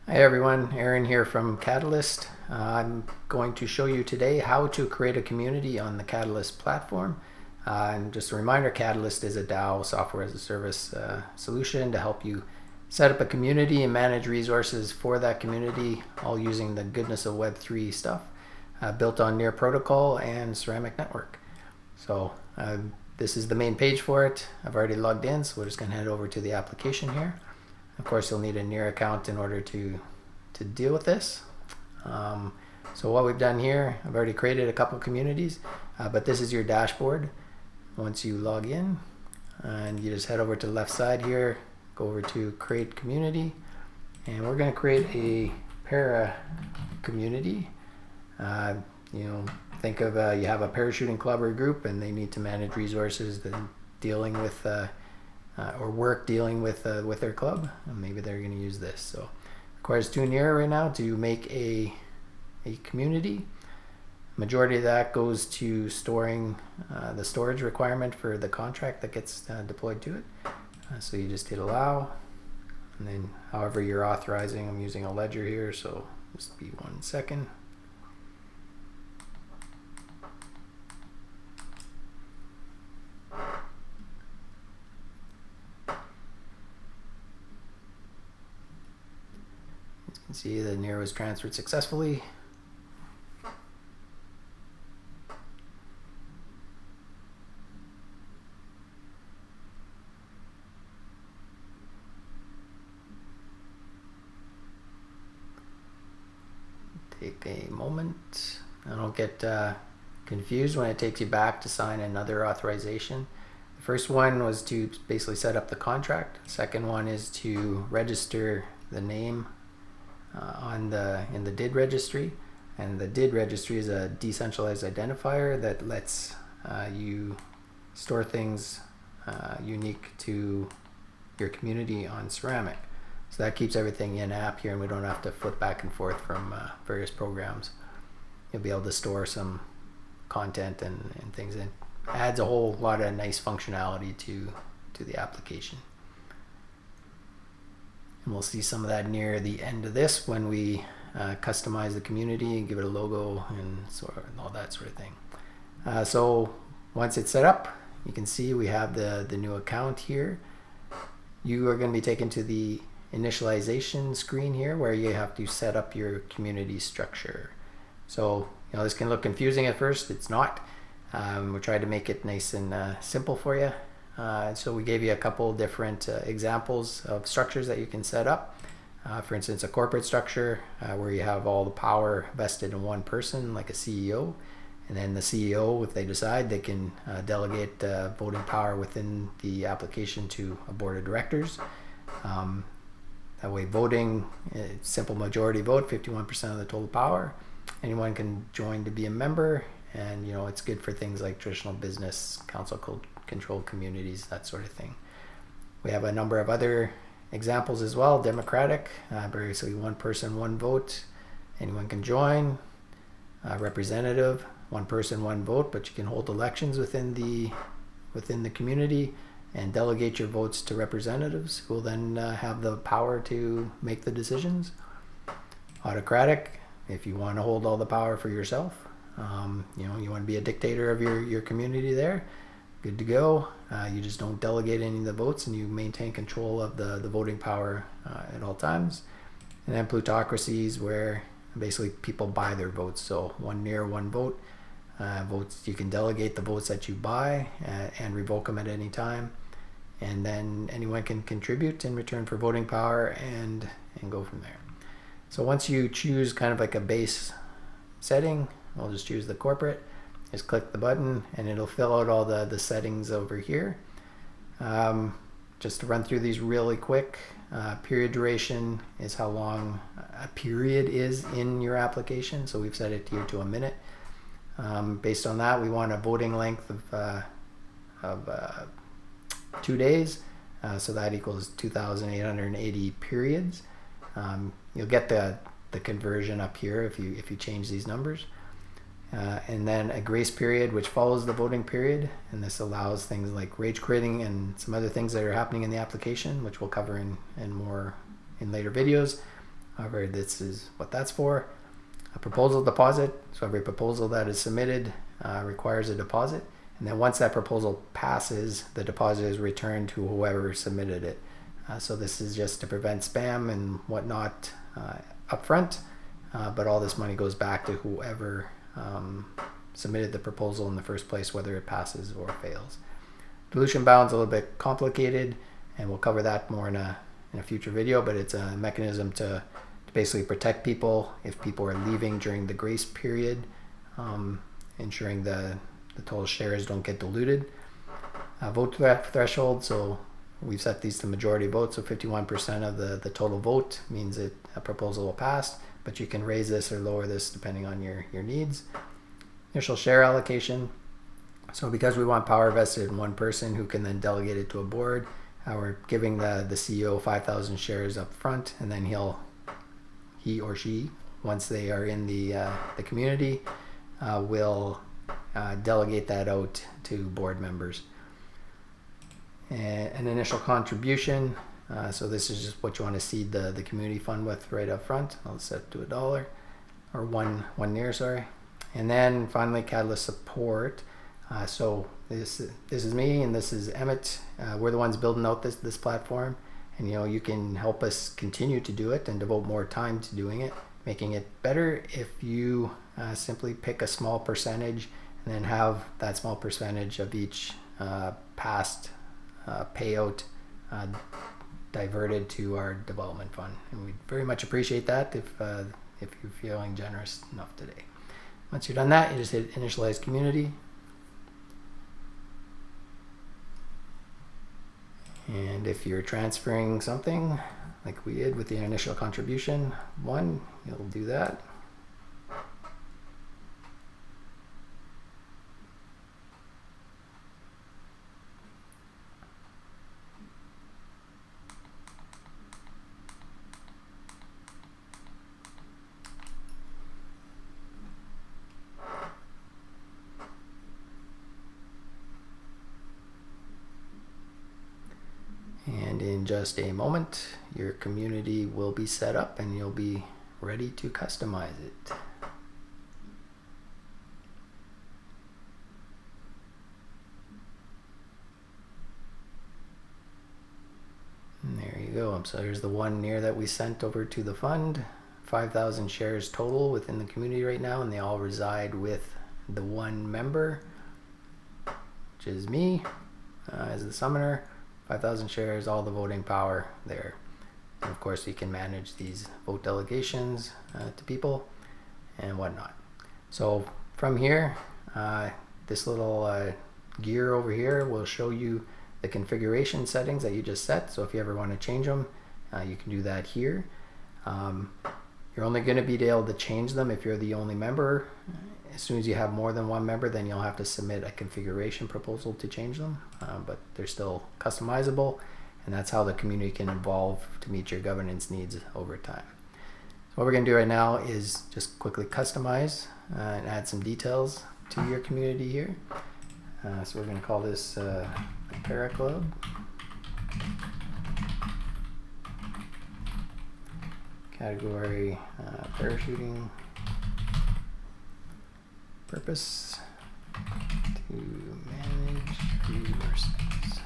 Hi everyone, Aaron here from Catalyst. I'm going to show you today how to create a community on the Catalyst platform. And just a reminder, Catalyst is a DAO, software as a service solution to help you set up a community and manage resources for that community, all using the goodness of Web3 stuff, built on Near Protocol and Ceramic Network. So this is the main page for it. I've already logged in, so we're just going to head over to the application here. Of course, you'll need a Near account in order to deal with this. So what we've done here, I've already created a couple communities, but this is your dashboard. Once you log in, and you just head over to the left side here, go over to create community, and we're going to create a para community. Think of you have a parachuting club or group, and they need to manage resources dealing with or work dealing with their club, and maybe they're going to use this. So requires 2 Near right now to make a community. Majority of that goes to storing the storage requirement for the contract that gets deployed to it. So you just hit allow, and then however you're authorizing, I'm using a ledger here, so just be 1 second. You can see the Near was transferred successfully. Take a moment. I don't get confused when it takes you back to sign another authorization. The first one was to basically set up the contract. The second one is to register the name in the DID registry, and the DID registry is a decentralized identifier that lets you store things unique to your community on Ceramic. So that keeps everything in app here, and we don't have to flip back and forth from various programs. You'll be able to store some content and things, and adds a whole lot of nice functionality to the application. And we'll see some of that near the end of this when we customize the community and give it a logo and all that sort of thing. So once it's set up, you can see we have the new account here. You are going to be taken to the initialization screen here where you have to set up your community structure. So this can look confusing at first. It's not. We tried to make it nice and simple for you. So we gave you a couple different examples of structures that you can set up. For instance, a corporate structure where you have all the power vested in one person, like a CEO. And then the CEO, if they decide, they can delegate voting power within the application to a board of directors. That way voting, simple majority vote, 51% of the total power. Anyone can join to be a member, and it's good for things like traditional business, council controlled communities, that sort of thing. We have a number of other examples as well. Democratic, basically one person, one vote. Anyone can join. Representative, one person, one vote, but you can hold elections within the community and delegate your votes to representatives who will then have the power to make the decisions. Autocratic, if you want to hold all the power for yourself, you want to be a dictator of your community there, good to go. You just don't delegate any of the votes, and you maintain control of the voting power at all times. And then plutocracies, where basically people buy their votes. So 1 Near, 1 vote. Votes, you can delegate the votes that you buy and revoke them at any time. And then anyone can contribute in return for voting power and go from there. So once you choose kind of like a base setting, I'll just choose the corporate. Just click the button and it'll fill out all the settings over here. Just to run through these really quick, period duration is how long a period is in your application. So we've set it here to a minute. Based on that, we want a voting length of 2 days. So that equals 2,880 periods. You'll get the conversion up here if you change these numbers. And then a grace period which follows the voting period, and this allows things like rage quitting and some other things that are happening in the application, which we'll cover in later videos. However, this is what that's for. A proposal deposit. So every proposal that is submitted requires a deposit. And then once that proposal passes, the deposit is returned to whoever submitted it. So this is just to prevent spam and whatnot up front. But all this money goes back to whoever submitted the proposal in the first place, whether it passes or fails. Dilution bound's a little bit complicated, and we'll cover that more in a future video, but it's a mechanism to basically protect people if people are leaving during the grace period, ensuring the total shares don't get diluted. Vote threshold, so we've set these to majority vote, so 51% of the total vote means that a proposal will pass, but you can raise this or lower this depending on your needs. Initial share allocation. So because we want power vested in one person who can then delegate it to a board, we're giving the CEO 5,000 shares up front, and then he or she, once they are in the community, will delegate that out to board members. And an initial contribution. So this is just what you want to seed the community fund with right up front. I'll set it to $1 or one near, sorry. And then finally, Catalyst support. So this is me and this is Emmett. We're the ones building out this platform, and you can help us continue to do it and devote more time to doing it, making it better if you simply pick a small percentage and then have that small percentage of each past payout diverted to our development fund, and we'd very much appreciate that if you're feeling generous enough today. Once you've done that, you just hit initialize community. And if you're transferring something like we did with the initial contribution one, you'll do that. And in just a moment, your community will be set up and you'll be ready to customize it. And there you go. So there's the one near that we sent over to the fund. 5,000 shares total within the community right now, and they all reside with the one member, which is me as the summoner. 5,000 shares, all the voting power there. And of course, you can manage these vote delegations to people and whatnot. So from here, this little gear over here will show you the configuration settings that you just set. So if you ever want to change them, you can do that here. You're only going to be able to change them if you're the only member. As soon as you have more than one member, then you'll have to submit a configuration proposal to change them, but they're still customizable, and that's how the community can evolve to meet your governance needs over time. So what we're going to do right now is just quickly customize and add some details to your community here. So we're going to call this Para Club. Category parachuting. Purpose to manage resources.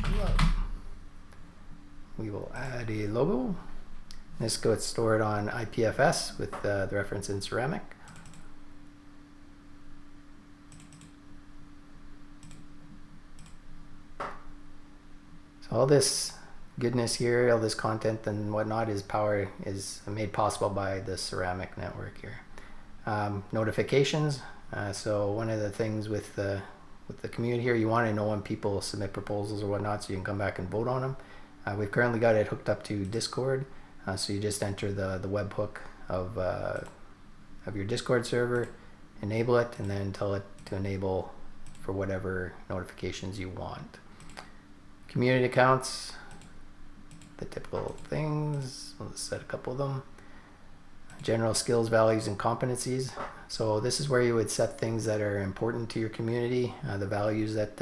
Club. We will add a logo. This gets stored on IPFS with the reference in ceramic. So all this goodness here, all this content and whatnot is made possible by the ceramic network here. Notifications. So one of the things with the community here, you want to know when people submit proposals or whatnot, so you can come back and vote on them. We've currently got it hooked up to Discord, so you just enter the webhook of your Discord server, enable it, and then tell it to enable for whatever notifications you want. Community accounts. The typical things, we'll set a couple of them. General skills, values, and competencies. So this is where you would set things that are important to your community, the values that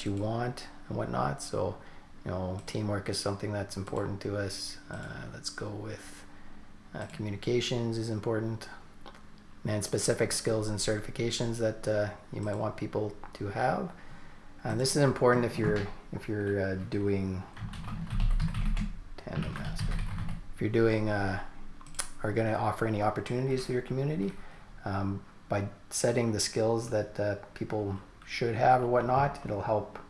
you want and whatnot. So You know, teamwork is something that's important to us. Let's go with communications is important, and specific skills and certifications that you might want people to have. And this is important if you're doing Tandem Master. If you're doing are going to offer any opportunities to your community, by setting the skills that people should have or whatnot, it'll help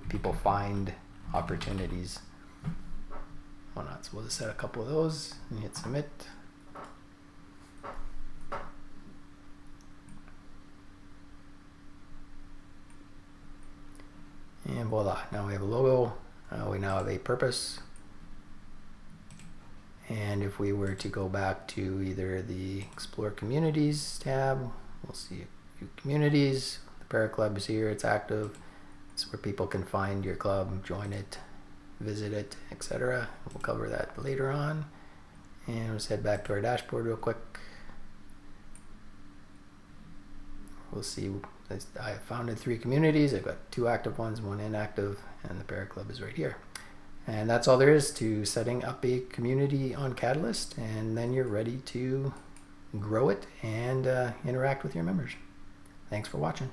people find opportunities. Whatnot. So we'll just set a couple of those and hit submit. And voila, now we have a logo. We now have a purpose. And if we were to go back to either the Explore Communities tab, we'll see a few communities. The Para Club is here, it's active. It's where people can find your club, join it, visit it, etc. We'll cover that later on. And let's head back to our dashboard real quick. We'll see, I founded 3 communities. I've got 2 active ones, 1 inactive, and the Para Club is right here. And that's all there is to setting up a community on Catalyst, and then you're ready to grow it and interact with your members. Thanks for watching.